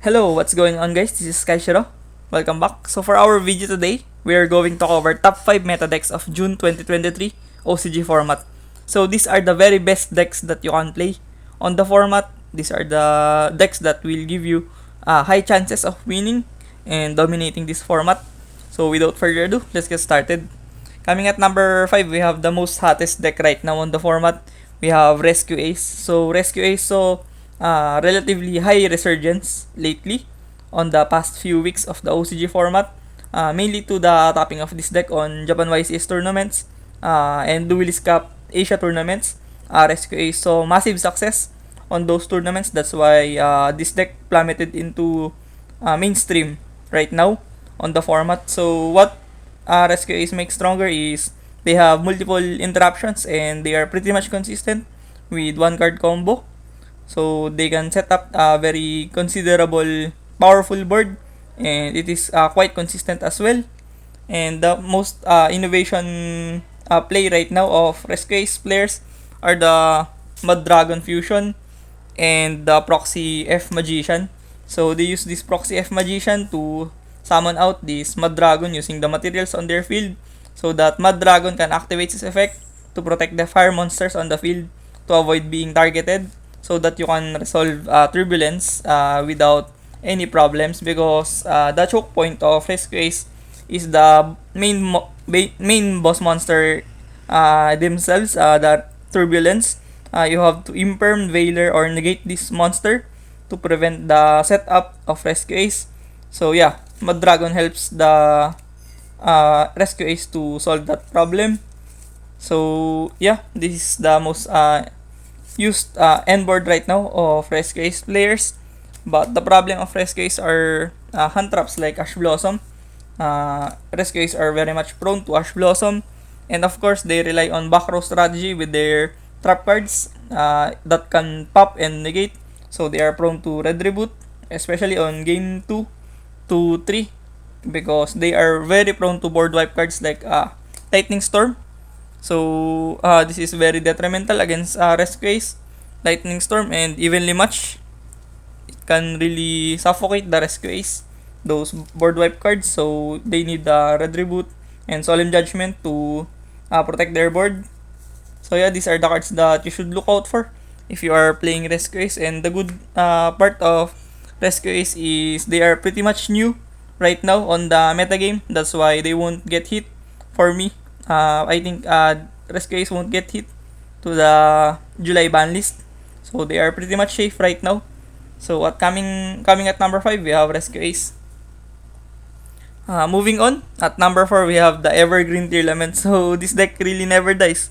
Hello, what's going on guys? This is Kaishiro. Welcome back. So for our video today, we are going to cover top 5 meta decks of June 2023 OCG format. So these are the very best decks that you can play on the format. These are the decks that will give you high chances of winning and dominating this format. So without further ado, let's get started. Coming at number 5, we have the most hottest deck right now on the format. We have Rescue Ace. So Rescue Ace, relatively high resurgence lately on the past few weeks of the OCG format, mainly to the topping of this deck on Japan YCS tournaments and Duelist Cup Asia tournaments. Rescue Ace saw massive success on those tournaments. That's why this deck plummeted into mainstream right now on the format. So what Rescue Ace makes stronger is they have multiple interruptions and they are pretty much consistent with one card combo. So they can set up a very considerable powerful board and it is quite consistent as well. And the most innovation play right now of Rescue players are the Mud Dragon Fusion and the Proxy F Magician. So they use this Proxy F Magician to summon out this Mud Dragon using the materials on their field so that Mud Dragon can activate its effect to protect the fire monsters on the field to avoid being targeted so that you can resolve turbulence without any problems because the choke point of Rescue Ace is the main boss monster themselves, the turbulence. You have to imperm, veiler, or negate this monster to prevent the setup of Rescue Ace. So yeah, Mud Dragon helps the Rescue Ace to solve that problem. So yeah, this is the most used end board right now of Rescue Ace players. But the problem of Rescue Ace are hand traps like Ash Blossom. Rescue Ace are very much prone to Ash Blossom. And of course, they rely on back row strategy with their trap cards that can pop and negate. So they are prone to red reboot, especially on game 2 to 3 because they are very prone to board wipe cards like Lightning Storm. So this is very detrimental against Rescue Ace, Lightning Storm, and evenly match. It can really suffocate the Rescue Ace, those board wipe cards. So they need the Red Reboot and Solemn Judgment to protect their board. So yeah, these are the cards that you should look out for if you are playing Rescue Ace. And the good part of Rescue Ace is they are pretty much new right now on the metagame. That's why they won't get hit for me. I think Rescue Ace won't get hit to the July ban list. So they are pretty much safe right now. So coming at number 5, we have Rescue Ace. Moving on, at number 4, we have the Evergreen Tearlament. So this deck really never dies.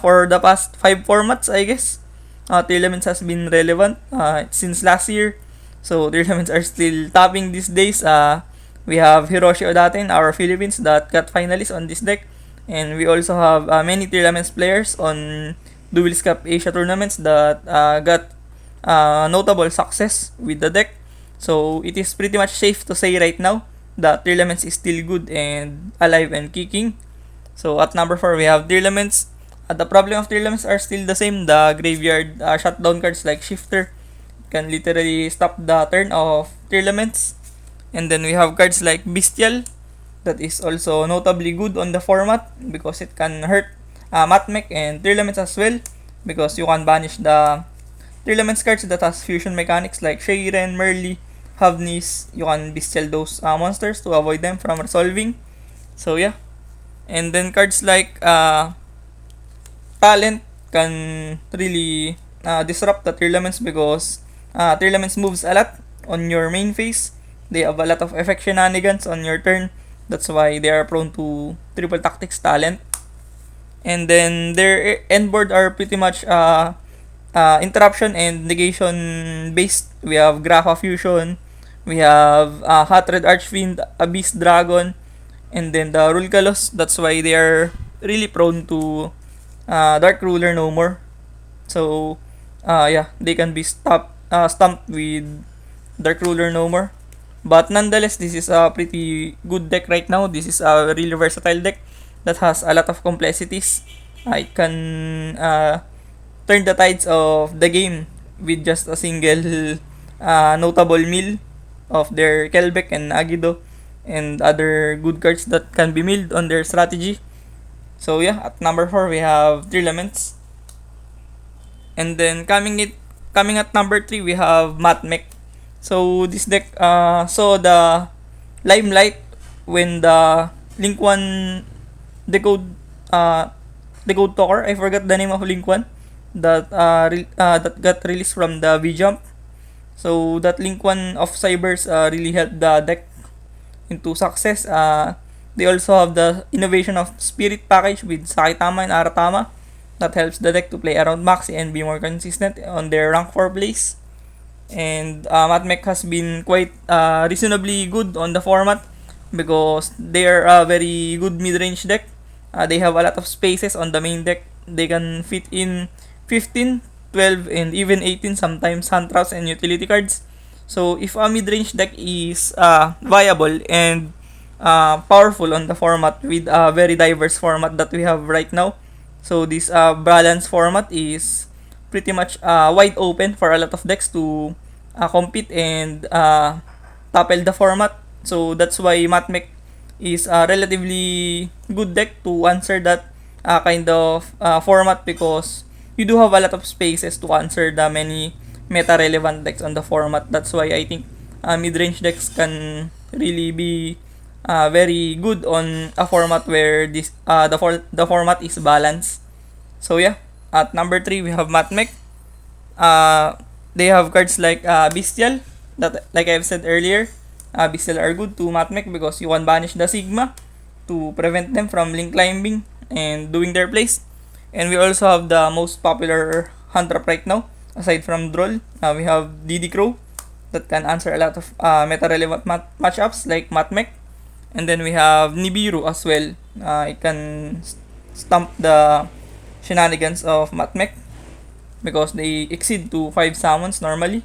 For the past 5 formats, I guess, Tearlaments has been relevant since last year. So Tearlaments are still topping these days. We have Hiroshi Odate in our Philippines that got finalists on this deck. And we also have many Tearlaments players on Duelist Cup Asia tournaments that got notable success with the deck. So it is pretty much safe to say right now that Tearlaments is still good and alive and kicking. So at number 4, we have Tearlaments. The problem of Tearlaments are still the same. The graveyard shutdown cards like Shifter can literally stop the turn of Tearlaments. And then we have cards like Bestial that is also notably good on the format because it can hurt Matmech and Tearlaments as well because you can banish the Tearlaments cards that has fusion mechanics like Shayren, Merly, Havnis. You can Bestial those monsters to avoid them from resolving. So yeah. And then cards like Talent can really disrupt the Tearlaments because Tearlaments moves a lot on your main phase. They have a lot of effect shenanigans on your turn. That's why they are prone to triple tactics Talent. And then their end board are pretty much interruption and negation based. We have Graha Fusion, we have Hot Red Archfiend, Abyss Dragon, and then the Rulkalos. That's why they are really prone to Dark Ruler no more. So yeah, they can be stumped with Dark Ruler no more. But nonetheless, this is a pretty good deck right now. This is a really versatile deck that has a lot of complexities. It can turn the tides of the game with just a single notable mill. of their Kelbeck and Agido and other good cards that can be milled on their strategy. So yeah, at number 4 we have Three Laments. And then coming at number 3 we have Matmech. So this deck saw the limelight when the Link 1 decode decode talker, I forgot the name of Link 1, that got released from the V-Jump. So that Link 1 of Cybers really helped the deck into success. They also have the innovation of Spirit package with Sakitama and Aratama that helps the deck to play around Maxi and be more consistent on their rank 4 plays. And Matmech has been quite reasonably good on the format because they are a very good mid-range deck. They have a lot of spaces on the main deck. They can fit in 15, 12, and even 18 sometimes hand traps and utility cards. So if a mid-range deck is viable and powerful on the format with a very diverse format that we have right now, so this balanced format is pretty much wide open for a lot of decks to compete and topple the format. So that's why Matmech is a relatively good deck to answer that kind of format, because you do have a lot of spaces to answer the many meta-relevant decks on the format. That's why I think mid-range decks can really be very good on a format where the format is balanced. So yeah, at number 3 we have Matmech. They have cards like Bestial, that like I've said earlier. Bestial are good to Matmech because you can banish the Sigma to prevent them from link climbing and doing their plays. And we also have the most popular hand trap right now, aside from Droll. We have DD Crow that can answer a lot of meta-relevant matchups like Matmech. And then we have Nibiru as well. It can stump the shenanigans of Matmech because they exceed to 5 summons normally.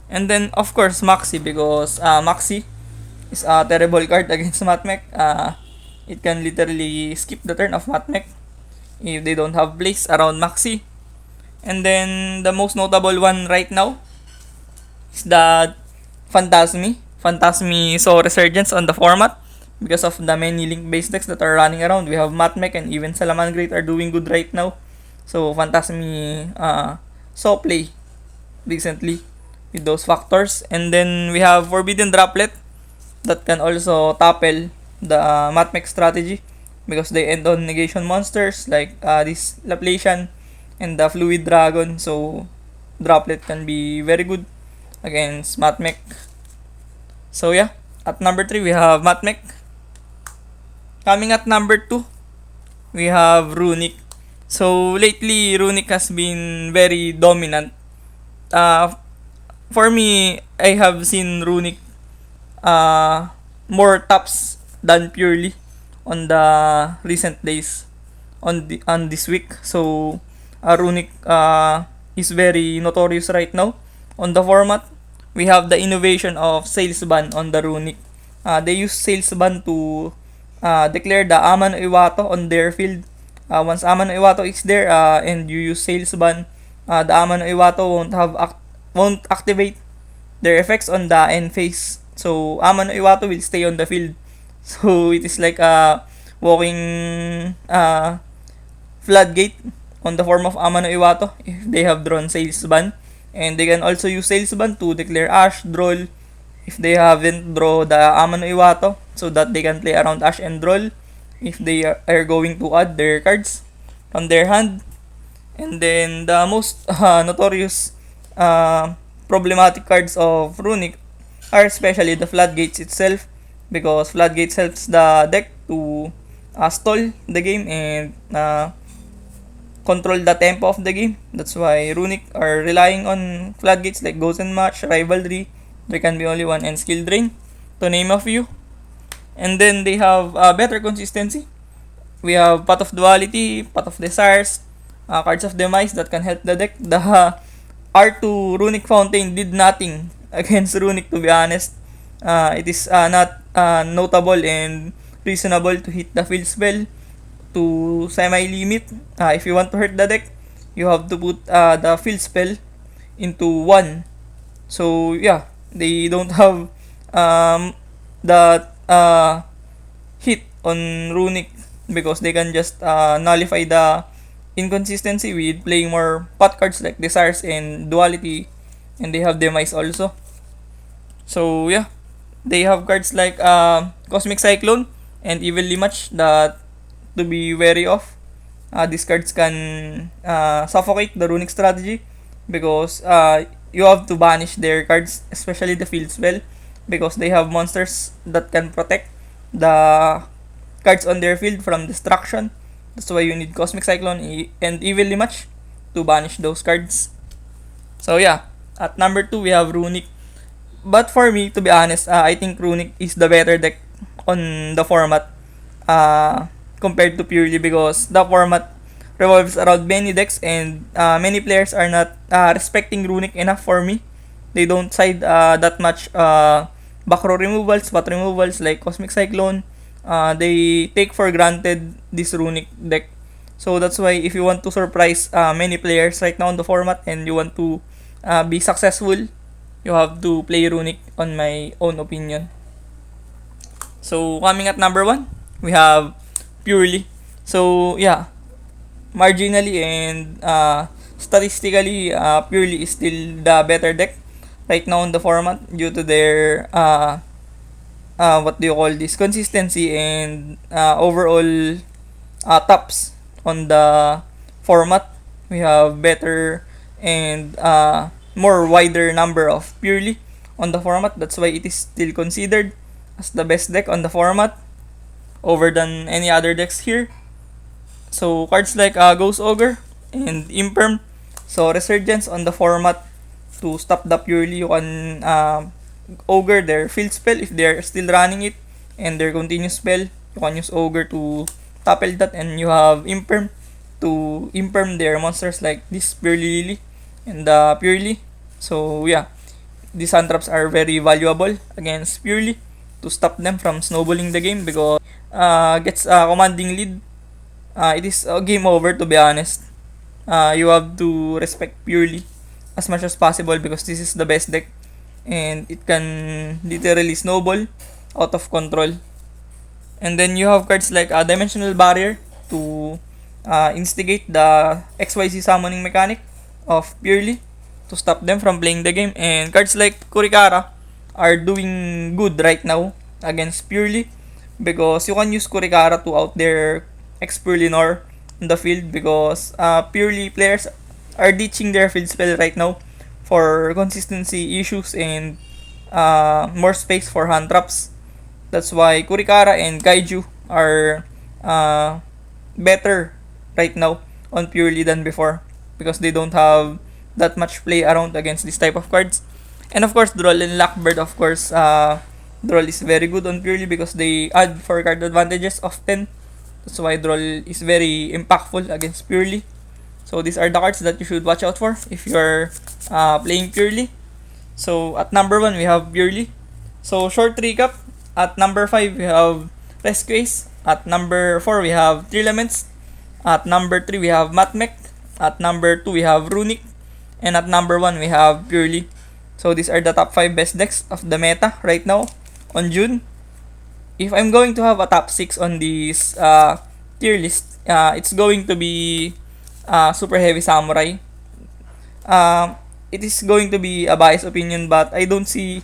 And then of course Maxi, because Maxi is a terrible card against Matmech. It can literally skip the turn of Matmech if they don't have plays around Maxi. And then the most notable one right now is the Phantasmi. Phantasmi saw resurgence on the format because of the many link-based decks that are running around. We have Matmech and even Salamangreat are doing good right now. So Phantasmi saw play recently with those factors. And then we have Forbidden Droplet that can also topple the Matmech strategy because they end on negation monsters like this Laplacian and the Fluid Dragon. So Droplet can be very good against Matmech. So yeah, at number 3 we have Matmech. Coming at number 2 we have Runic. So lately Runic has been very dominant. For me, I have seen Runic more tops than purely on the recent days on this week. So Runic is very notorious right now on the format. We have the innovation of Sales Ban on the Runic. They use Sales Ban to declare the Ama no Iwato on their field. Once Ama no Iwato is there and you use Sales Ban, the Ama no Iwato won't activate their effects on the end phase. So Ama no Iwato will stay on the field. So it is like a walking floodgate on the form of Ama no Iwato if they have drawn Sales Ban. And they can also use Sales Ban to declare Ash, Droll, if they haven't draw the Ama no Iwato, so that they can play around Ash and Droll if they are going to add their cards from their hand. And then the most notorious problematic cards of Runic are especially the Floodgates itself, because Floodgates helps the deck to stall the game and control the tempo of the game. That's why Runic are relying on Floodgates like Ghost and Match, Rivalry, There Can Be Only One, and Skill Drain, to name a few. And then they have better consistency. We have Path of Duality, Path of Desires, Cards of Demise that can help the deck. The R2 Runic Fountain did nothing against Runic, to be honest. It is not notable and reasonable to hit the field spell to semi-limit. If you want to hurt the deck, you have to put the field spell into 1. So yeah, they don't have that hit on Runic, because they can just nullify the inconsistency with playing more pot cards like Desires and Duality, and they have Demise also. So yeah, they have cards like Cosmic Cyclone and Evilly Match that to be wary of. These cards can suffocate the Runic strategy, because you have to banish their cards, especially the field spell, because they have monsters that can protect the cards on their field from destruction. That's why you need Cosmic Cyclone and Evilly Match to banish those cards. So yeah, at number 2 we have Runic. But for me, to be honest, I think Runic is the better deck on the format compared to Purely, because the format revolves around many decks, and many players are not respecting Runic enough for me. They don't side that much back row removals, spot removals like Cosmic Cyclone. They take for granted this Runic deck. So that's why if you want to surprise many players right now in the format and you want to be successful, you have to play Runic, on my own opinion. So coming at number 1, we have Purely. So yeah, marginally and statistically, Purely is still the better deck right now in the format due to their what do you call this, consistency and overall tops on the format. We have better and more wider number of Purely on the format. That's why it is still considered as the best deck on the format over than any other decks here. So cards like Ghost Ogre and Imperm, so Resurgence on the format to stop the Purely. You can Ogre their field spell if they're still running it, and their continuous spell, you can use Ogre to topple that, and you have Imperm to imperm their monsters like this Purely Lily and the Purely. So yeah, these hand traps are very valuable against Purely to stop them from snowballing the game, because gets a commanding lead, it is a game over, to be honest. You have to respect Purely as much as possible, because this is the best deck and it can literally snowball out of control. And then you have cards like Dimensional Barrier to instigate the XYZ summoning mechanic of Purely to stop them from playing the game. And cards like Kurikara are doing good right now against Purely, because you can use Kurikara to out their X-Purlinor in the field, because Purely players are ditching their field spell right now for consistency issues and more space for hand traps. That's why Kurikara and Kaiju are better right now on Purely than before, because they don't have that much play around against this type of cards. And of course, Droll and Lockbird, of course, Droll is very good on Purely because they add 4 card advantages of 10. That's why Droll is very impactful against Purely. So these are the cards that you should watch out for if you're playing Purely. So at number 1, we have Purely. So short recap, at number 5, we have Rescue Ace. At number 4, we have Trillaments. At number 3, we have Matmech. At number 2, we have Runic. And at number 1, we have Purely. So these are the top 5 best decks of the meta right now on June. If I'm going to have a top 6 on this tier list, it's going to be Super Heavy Samurai. It is going to be a biased opinion, but I don't see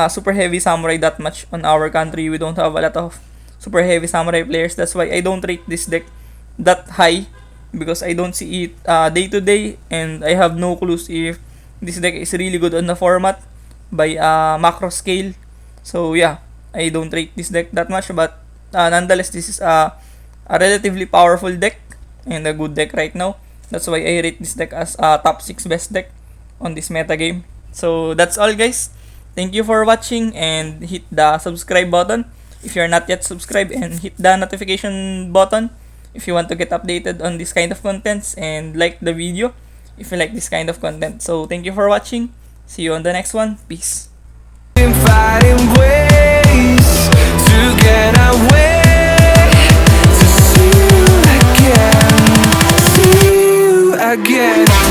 Super Heavy Samurai that much on our country. We don't have a lot of Super Heavy Samurai players. That's why I don't rate this deck that high, because I don't see it day to day, and I have no clues if this deck is really good on the format by macro scale. So yeah, I don't rate this deck that much, but nonetheless, this is a relatively powerful deck and a good deck right now. That's why I rate this deck as a top 6 best deck on this meta game. So that's all, guys. Thank you for watching, and hit the subscribe button if you're not yet subscribed, and hit the notification button if you want to get updated on this kind of contents, and like the video if you like this kind of content. So thank you for watching. See you on the next one. Peace. Fighting ways to get away, to see you again, see you again.